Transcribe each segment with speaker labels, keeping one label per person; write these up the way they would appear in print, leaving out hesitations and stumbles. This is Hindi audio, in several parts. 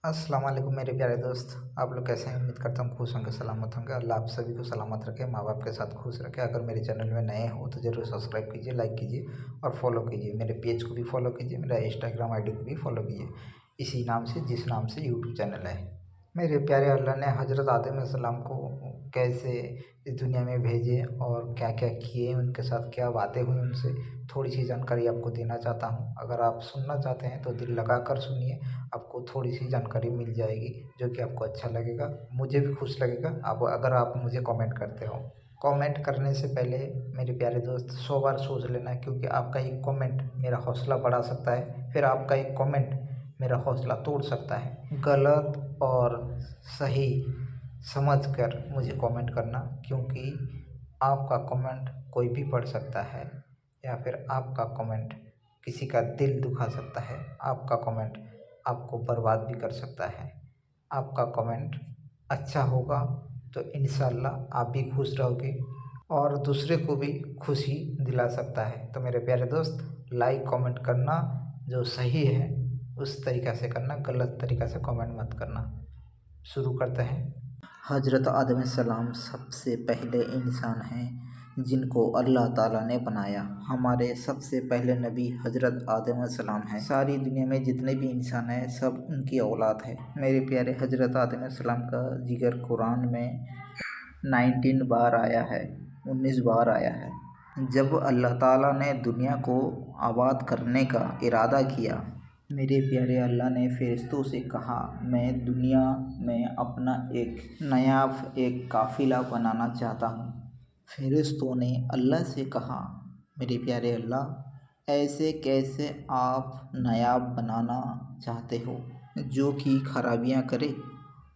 Speaker 1: अस्सलाम वालेकुम मेरे प्यारे दोस्त। आप लोग कैसे हैं? उम्मीद करता हूँ खुश होंगे, सलामत होंगे। अल्लाह आप सभी को सलामत रखे, माँ बाप के साथ खुश रखे। अगर मेरे चैनल में नए हो तो ज़रूर सब्सक्राइब कीजिए, लाइक कीजिए और फॉलो कीजिए। मेरे पेज को भी फॉलो कीजिए, मेरा इंस्टाग्राम आईडी को भी फॉलो कीजिए, इसी नाम से जिस नाम से यूट्यूब चैनल है। मेरे प्यारे अल्लाह ने हज़रत आदम अलैहिस्सलाम को कैसे इस दुनिया में भेजे और क्या क्या किए, उनके साथ क्या बातें हुई, उनसे थोड़ी सी जानकारी आपको देना चाहता हूँ। अगर आप सुनना चाहते हैं तो दिल लगा कर सुनिए, आपको थोड़ी सी जानकारी मिल जाएगी जो कि आपको अच्छा लगेगा, मुझे भी खुश लगेगा। आप अगर आप मुझे कमेंट करते हो, कमेंट करने से पहले मेरे प्यारे दोस्त 100 बार सोच लेना, क्योंकि आपका एक कमेंट मेरा हौसला बढ़ा सकता है, फिर आपका एक कमेंट मेरा हौसला तोड़ सकता है। गलत और सही समझकर मुझे कमेंट करना, क्योंकि आपका कमेंट कोई भी पढ़ सकता है या फिर आपका कमेंट किसी का दिल दुखा सकता है। आपका कमेंट आपको बर्बाद भी कर सकता है। आपका कमेंट अच्छा होगा तो इंशाल्लाह आप भी खुश रहोगे और दूसरे को भी खुशी दिला सकता है। तो मेरे प्यारे दोस्त, लाइक कमेंट करना जो सही है उस तरीक़ा से करना, गलत तरीक़ा से कमेंट मत करना। शुरू करते हैं। हज़रत आदम सलाम सबसे पहले इंसान हैं जिनको अल्लाह ताला ने बनाया। हमारे सबसे पहले नबी हज़रत आदम सलाम हैं। सारी दुनिया में जितने भी इंसान हैं सब उनकी औलाद है। मेरे प्यारे हज़रत आदम सलाम का जिक्र कुरान में 19 बार आया है, 19 बार आया है। जब अल्लाह ताला ने दुनिया को आबाद करने का इरादा किया, मेरे प्यारे अल्लाह ने फ़रिश्तों से कहा, मैं दुनिया में अपना एक काफ़िला बनाना चाहता हूँ। फ़रिश्तों ने अल्लाह से कहा, मेरे प्यारे अल्लाह, ऐसे कैसे आप नायाब बनाना चाहते हो जो कि खराबियाँ करे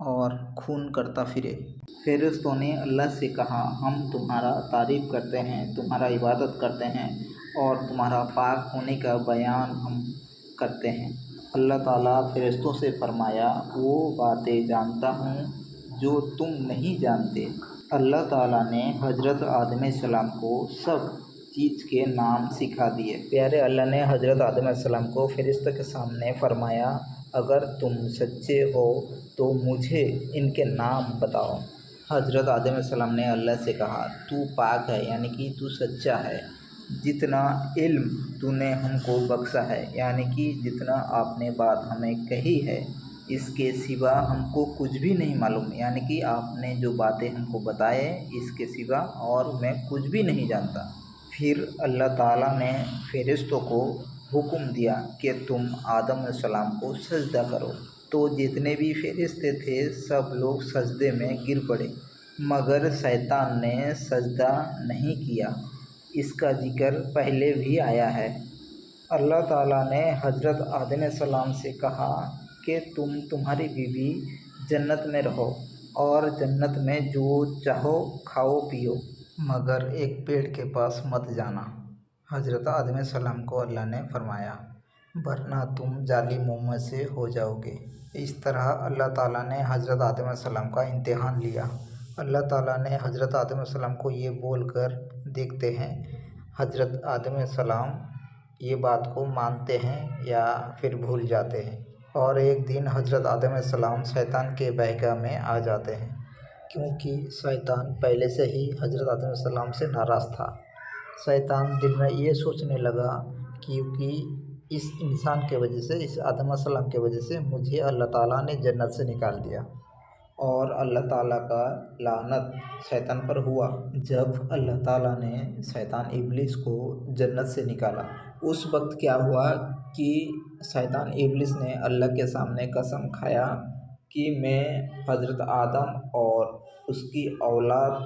Speaker 1: और खून करता फिरे। फ़रिश्तों ने अल्लाह से कहा, हम तुम्हारा तारीफ़ करते हैं, तुम्हारा इबादत करते हैं और तुम्हारा पाक होने का बयान हम करते हैं। अल्लाह ताला फ़रिश्तों से फरमाया, वो बातें जानता हूँ जो तुम नहीं जानते। अल्लाह ताला ने हज़रत आदम सलाम को सब चीज़ के नाम सिखा दिए। प्यारे अल्लाह ने हज़रत आदम सलाम को फ़रिश्तों के सामने फरमाया, अगर तुम सच्चे हो तो मुझे इनके नाम बताओ। हज़रत आदम सलाम ने अल्लाह से कहा, तू पाक है, यानी कि तू सच्चा है। जितना इल्म तूने हमको बख्शा है, यानी कि जितना आपने बात हमें कही है, इसके सिवा हमको कुछ भी नहीं मालूम, यानी कि आपने जो बातें हमको बताए इसके सिवा और मैं कुछ भी नहीं जानता। फिर अल्लाह ताला ने फ़रिश्तों को हुक्म दिया कि तुम आदम सलाम को सजदा करो। तो जितने भी फ़रिश्ते थे सब लोग सजदे में गिर पड़े, मगर शैतान ने सजदा नहीं किया। इसका जिक्र पहले भी आया है। अल्लाह ताला ने हज़रत आदम सलाम से कहा कि तुम्हारी बीवी जन्नत में रहो और जन्नत में जो चाहो खाओ पियो, मगर एक पेड़ के पास मत जाना। हज़रत आदम सलाम को अल्लाह ने फरमाया, वरना तुम जालिमों में से हो जाओगे। इस तरह अल्लाह ताला ने हज़रत आदम सलाम का इम्तिहान लिया। अल्लाह ताला ने हज़रत आदम सलाम को ये बोल कर देखते हैं, हज़रत आदम सलाम ये बात को मानते हैं या फिर भूल जाते हैं। और एक दिन हज़रत आदम सलाम शैतान के बहका में आ जाते हैं, क्योंकि शैतान पहले से ही हज़रत आदम सलाम से नाराज़ था। शैतान दिल में ये सोचने लगा, क्योंकि इस इंसान के वजह से, इस आदम सलाम के वजह से मुझे अल्लाह ताला ने जन्नत से निकाल दिया और अल्लाह ताला का लानत शैतान पर हुआ। जब अल्लाह ताला ने शैतान इब्लिस को जन्नत से निकाला, उस वक्त क्या हुआ कि शैतान इब्लिस ने अल्लाह के सामने कसम खाया कि मैं हज़रत आदम और उसकी औलाद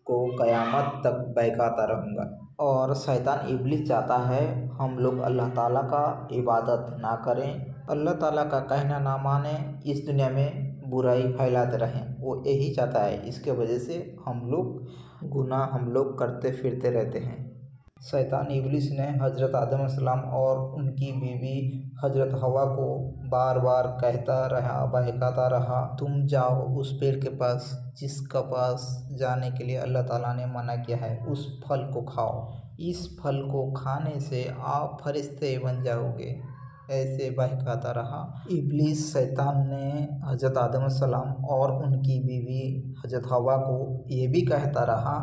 Speaker 1: को क़यामत तक बहकाता रहूँगा। और शैतान इब्लिस चाहता है हम लोग अल्लाह ताला का इबादत ना करें, अल्लाह ताला का कहना ना माने, इस दुनिया में बुराई फैलाते रहें। वो यही चाहता है, इसके वजह से हम लोग करते फिरते रहते हैं। शैतान इब्लिस ने हज़रत आदम सलाम और उनकी बीवी हज़रत हवा को बार बार कहता रहा, बहकाता रहा, तुम जाओ उस पेड़ के पास जिसका पास जाने के लिए अल्लाह ताला ने मना किया है, उस फल को खाओ। इस फल को खाने से आप फरिश्ते बन जाओगे। ऐसे बहकाता रहा। इब्लीस शैतान ने हज़रत आदम सलाम और उनकी बीवी हज़रत हवा को ये भी कहता रहा,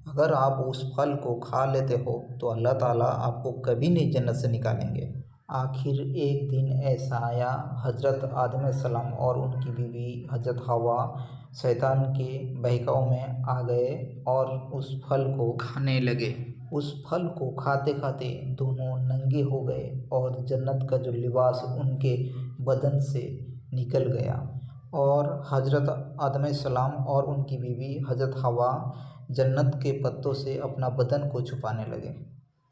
Speaker 1: अगर आप उस फल को खा लेते हो तो अल्लाह ताला आपको कभी नहीं जन्नत से निकालेंगे। आखिर एक दिन ऐसा आया, हज़रत आदम सलाम और उनकी बीवी हज़रत हवा शैतान के बहकाव में आ गए और उस फल को खाने लगे। उस फल को खाते खाते दोनों नंगे हो गए और जन्नत का जो लिबास उनके बदन से निकल गया और हज़रत आदम सलाम और उनकी बीवी हज़रत हवा जन्नत के पत्तों से अपना बदन को छुपाने लगे।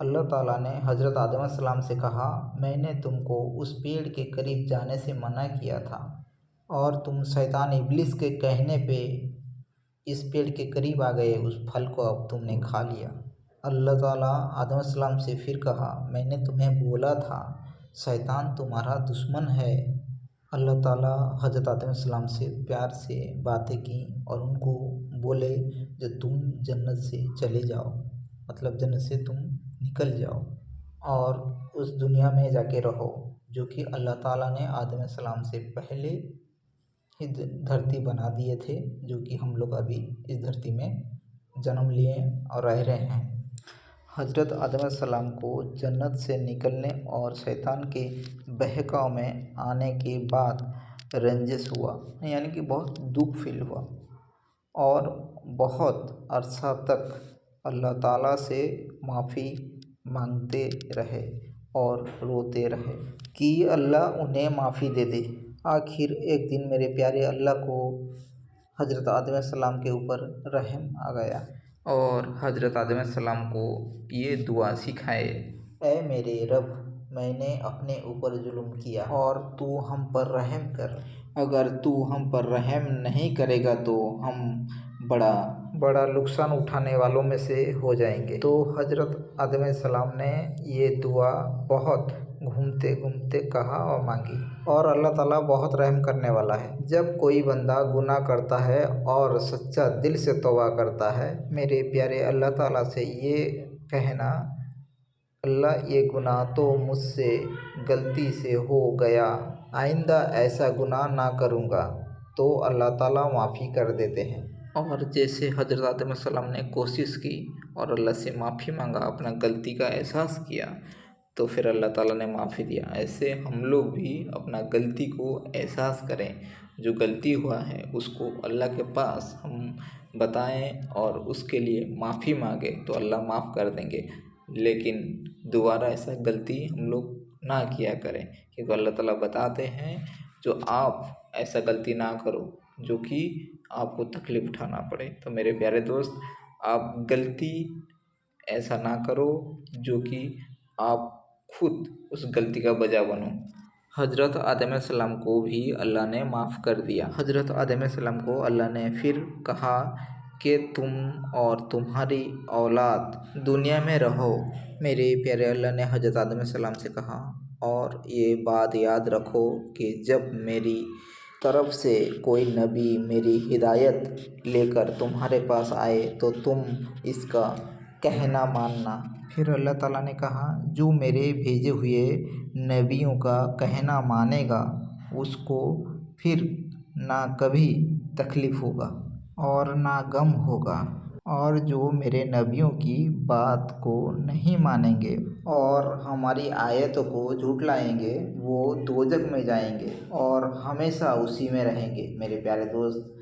Speaker 1: अल्लाह ताला ने हज़रत आदम सलाम से कहा, मैंने तुमको उस पेड़ के करीब जाने से मना किया था और तुम शैतान इब्लिस के कहने पे इस पेड़ के करीब आ गए, उस फल को अब तुमने खा लिया। अल्लाह ताला आदम सलाम से फिर कहा, मैंने तुम्हें बोला था शैतान तुम्हारा दुश्मन है। अल्लाह ताला हज़रत आदम सलाम से प्यार से बातें की और उनको बोले जो तुम जन्नत से चले जाओ, मतलब जन्नत से तुम निकल जाओ और उस दुनिया में जाके रहो जो कि अल्लाह ताला ने आदम सलाम से पहले ही धरती बना दिए थे, जो कि हम लोग अभी इस धरती में जन्म लिए और रह रहे हैं। हज़रत आदम सलाम को जन्नत से निकलने और शैतान के बहकाव में आने के बाद रंजिश हुआ, यानी कि बहुत दुख फील हुआ और बहुत अरसा तक अल्लाह ताला से माफ़ी मांगते रहे और रोते रहे कि अल्लाह उन्हें माफ़ी दे दे। आखिर एक दिन मेरे प्यारे अल्लाह को हज़रत आदम सलाम के ऊपर रहम आ गया और हज़रत आदम सलाम को ये दुआ सिखाए, ऐ मेरे रब, मैंने अपने ऊपर जुल्म किया और तू हम पर रहम कर। अगर तू हम पर रहम नहीं करेगा तो हम बड़ा बड़ा नुकसान उठाने वालों में से हो जाएंगे। तो हज़रत आदम सलाम ने ये दुआ बहुत घूमते घूमते कहा और मांगी और अल्लाह ताला बहुत रहम करने वाला है। जब कोई बंदा गुनाह करता है और सच्चा दिल से तौबा करता है, मेरे प्यारे अल्लाह ताला से ये कहना, अल्लाह ये गुनाह तो मुझसे गलती से हो गया, आइंदा ऐसा गुनाह ना करूँगा, तो अल्लाह ताला माफ़ी कर देते हैं। और जैसे हज़रत आदम सलाम ने कोशिश की और अल्लाह से माफ़ी मांगा, अपना गलती का एहसास किया, तो फिर अल्लाह ताला ने माफ़ी दिया। ऐसे हम लोग भी अपना गलती को एहसास करें, जो गलती हुआ है उसको अल्लाह के पास हम बताएं और उसके लिए माफ़ी मांगे तो अल्लाह माफ़ कर देंगे। लेकिन दोबारा ऐसा गलती हम लोग ना किया करें, क्योंकि अल्लाह ताला बताते हैं जो आप ऐसा गलती ना करो जो कि आपको तकलीफ़ उठाना पड़े। तो मेरे प्यारे दोस्त, आप गलती ऐसा ना करो जो कि आप खुद उस गलती का वजह बनो। हज़रत आदम सलाम को भी अल्लाह ने माफ़ कर दिया। हज़रत आदम सलाम को अल्लाह ने फिर कहा कि तुम और तुम्हारी औलाद दुनिया में रहो। मेरे प्यारे अल्लाह ने हज़रत आदम सलाम से कहा, और ये बात याद रखो कि जब मेरी तरफ से कोई नबी मेरी हिदायत लेकर तुम्हारे पास आए तो तुम इसका कहना मानना। फिर अल्लाह ताला ने कहा, जो मेरे भेजे हुए नबियों का कहना मानेगा उसको फिर ना कभी तकलीफ़ होगा और ना गम होगा, और जो मेरे नबियों की बात को नहीं मानेंगे और हमारी आयतों को झुटलाएंगे वो दोज़ख में जाएंगे और हमेशा उसी में रहेंगे। मेरे प्यारे दोस्त,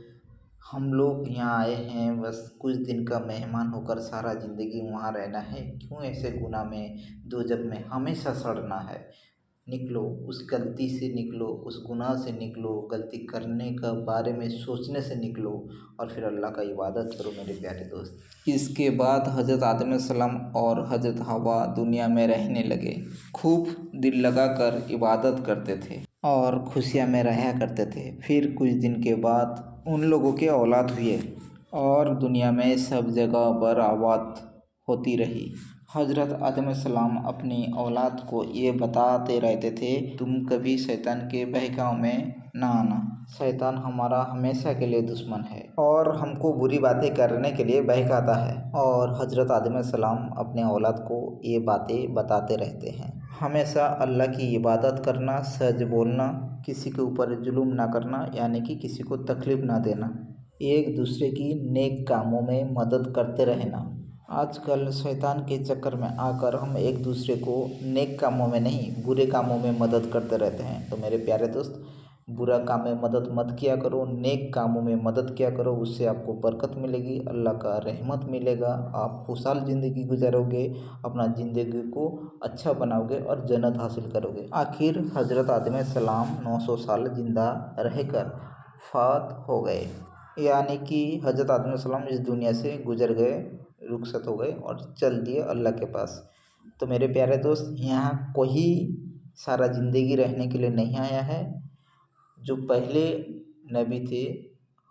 Speaker 1: हम लोग यहाँ आए हैं बस कुछ दिन का मेहमान होकर सारा ज़िंदगी वहाँ रहना है, क्यों ऐसे गुनाह में दोज़ख में हमेशा सड़ना है। निकलो उस गलती से, निकलो उस गुनाह से, निकलो गलती करने का बारे में सोचने से निकलो और फिर अल्लाह का इबादत करो मेरे प्यारे दोस्त। इसके बाद हज़रत आदम सलाम और हज़रत हवा दुनिया में रहने लगे, खूब दिल लगा कर इबादत करते थे और खुशियाँ में रहा करते थे। फिर कुछ दिन के बाद उन लोगों के औलाद हुए और दुनिया में सब जगह पर आबाद होती रही। हज़रत आदम सलाम अपनी औलाद को ये बताते रहते थे, तुम कभी शैतान के बहकाव में ना आना, शैतान हमारा हमेशा के लिए दुश्मन है और हमको बुरी बातें करने के लिए बहकाता है। और हज़रत आदम सलाम अपने औलाद को ये बातें बताते रहते हैं। हमेशा अल्लाह की इबादत करना, सच बोलना, किसी के ऊपर जुल्म ना करना, यानी कि किसी को तकलीफ़ ना देना, एक दूसरे की नेक कामों में मदद करते रहना। आजकल शैतान के चक्कर में आकर हम एक दूसरे को नेक कामों में नहीं, बुरे कामों में मदद करते रहते हैं। तो मेरे प्यारे दोस्त, बुरा काम में मदद मत किया करो, नेक कामों में मदद किया करो। उससे आपको बरकत मिलेगी, अल्लाह का रहमत मिलेगा, आप खुशहाल ज़िंदगी गुजारोगे, अपना ज़िंदगी को अच्छा बनाओगे और जन्नत हासिल करोगे। आखिर हज़रत आदम सलाम 900 साल ज़िंदा रहकर फ़ात हो गए, यानी कि हज़रत आदम सलाम इस दुनिया से गुजर गए, रुखसत हो गए और चल दिए अल्लाह के पास। तो मेरे प्यारे दोस्त, यहाँ कोई सारा ज़िंदगी रहने के लिए नहीं आया है। जो पहले नबी थे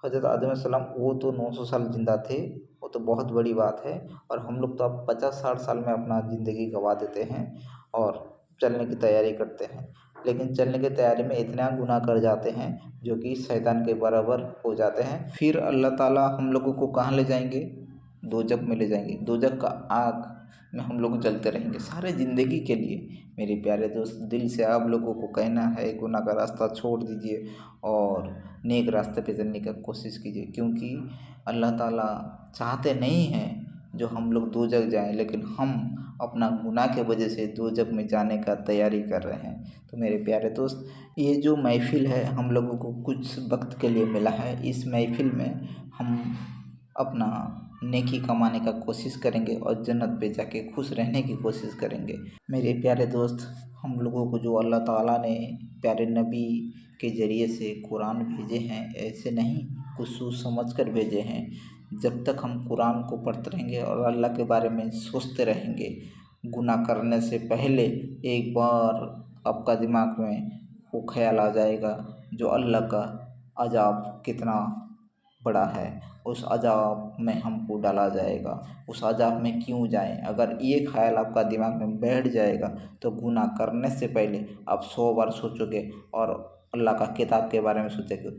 Speaker 1: हज़रत आदम सलाम, वो तो 900 साल ज़िंदा थे, वो तो बहुत बड़ी बात है। और हम लोग तो अब 50-60 साल में अपना ज़िंदगी गंवा देते हैं और चलने की तैयारी करते हैं, लेकिन चलने की तैयारी में इतना गुनाह कर जाते हैं जो कि शैतान के बराबर हो जाते हैं। फिर अल्लाह ताला हम लोगों को कहाँ ले जाएंगे? दोजख में ले जाएंगे। दोजख का आग में हम लोग जलते रहेंगे सारे ज़िंदगी के लिए। मेरे प्यारे दोस्त, दिल से आप लोगों को कहना है, गुनाह का रास्ता छोड़ दीजिए और नेक रास्ते पे चलने की कोशिश कीजिए, क्योंकि अल्लाह ताला चाहते नहीं हैं जो हम लोग दोजख जाएं, लेकिन हम अपना गुनाह के वजह से दोजख में जाने का तैयारी कर रहे हैं। तो मेरे प्यारे दोस्त, ये जो महफ़िल है हम लोगों को कुछ वक्त के लिए मिला है। इस महफ़िल में हम अपना नेकी कमाने का कोशिश करेंगे और जन्नत पे जाके खुश रहने की कोशिश करेंगे। मेरे प्यारे दोस्त, हम लोगों को जो अल्लाह ताला ने प्यारे नबी के ज़रिए से कुरान भेजे हैं, ऐसे नहीं कुछ सोच समझ कर भेजे हैं। जब तक हम कुरान को पढ़ते रहेंगे और अल्लाह के बारे में सोचते रहेंगे, गुनाह करने से पहले एक बार आपका दिमाग में वो ख्याल आ जाएगा जो अल्लाह का अज़ाब कितना बड़ा है, उस अज़ाब में हमको डाला जाएगा, उस अज़ाब में क्यों जाएं। अगर ये ख़्याल आपका दिमाग में बैठ जाएगा तो गुनाह करने से पहले आप 100 बार सोचोगे और अल्लाह का किताब के बारे में सोचोगे।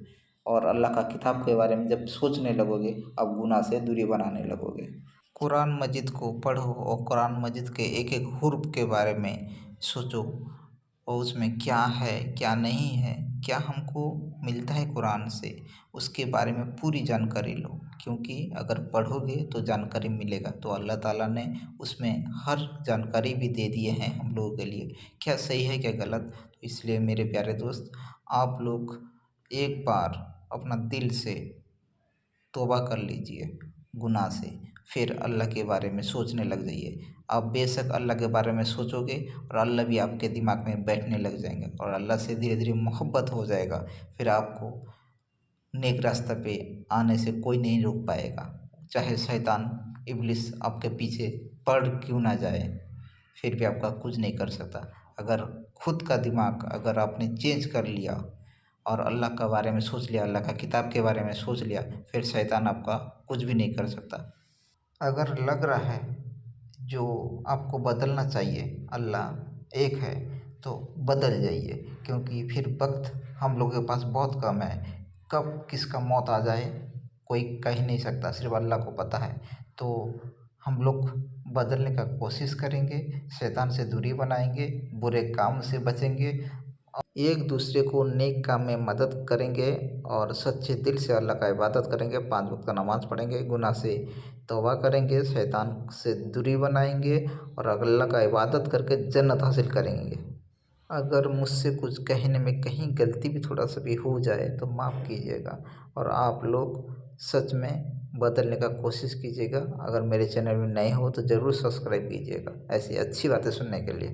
Speaker 1: और अल्लाह का किताब के बारे में जब सोचने लगोगे, आप गुनाह से दूरी बनाने लगोगे। कुरान मजीद को पढ़ो और कुरान मजीद के एक एक हुर्फ के बारे में सोचो और उसमें क्या है क्या नहीं है, क्या हमको मिलता है कुरान से, उसके बारे में पूरी जानकारी लो। क्योंकि अगर पढ़ोगे तो जानकारी मिलेगा। तो अल्लाह ताला ने उसमें हर जानकारी भी दे दिए हैं हम लोगों के लिए, क्या सही है क्या गलत। तो इसलिए मेरे प्यारे दोस्त, आप लोग एक बार अपना दिल से तौबा कर लीजिए गुनाह से, फिर अल्लाह के बारे में सोचने लग जाइए। आप बेशक अल्लाह के बारे में सोचोगे और अल्लाह भी आपके दिमाग में बैठने लग जाएंगे और अल्लाह से धीरे धीरे मोहब्बत हो जाएगा। फिर आपको नेक रास्ते पे आने से कोई नहीं रोक पाएगा, चाहे शैतान इब्लिस आपके पीछे पड़ क्यों ना जाए, फिर भी आपका कुछ नहीं कर सकता। अगर खुद का दिमाग अगर आपने चेंज कर लिया और अल्लाह के बारे में सोच लिया, अल्लाह का किताब के बारे में सोच लिया, फिर शैतान आपका कुछ भी नहीं कर सकता। अगर लग रहा है जो आपको बदलना चाहिए, अल्लाह एक है, तो बदल जाइए, क्योंकि फिर वक्त हम लोगों के पास बहुत कम है। कब किसका मौत आ जाए कोई कह नहीं सकता, सिर्फ अल्लाह को पता है। तो हम लोग बदलने का कोशिश करेंगे, शैतान से दूरी बनाएंगे, बुरे काम से बचेंगे, एक दूसरे को नेक काम में मदद करेंगे और सच्चे दिल से अल्लाह का इबादत करेंगे, 5 वक्त का नमाज़ पढ़ेंगे, गुनाह से तौबा करेंगे, शैतान से दूरी बनाएंगे और अल्लाह का इबादत करके जन्नत हासिल करेंगे। अगर मुझसे कुछ कहने में कहीं गलती भी थोड़ा सा भी हो जाए तो माफ़ कीजिएगा और आप लोग सच में बदलने का कोशिश कीजिएगा। अगर मेरे चैनल में नए हो तो ज़रूर सब्सक्राइब कीजिएगा ऐसी अच्छी बातें सुनने के लिए।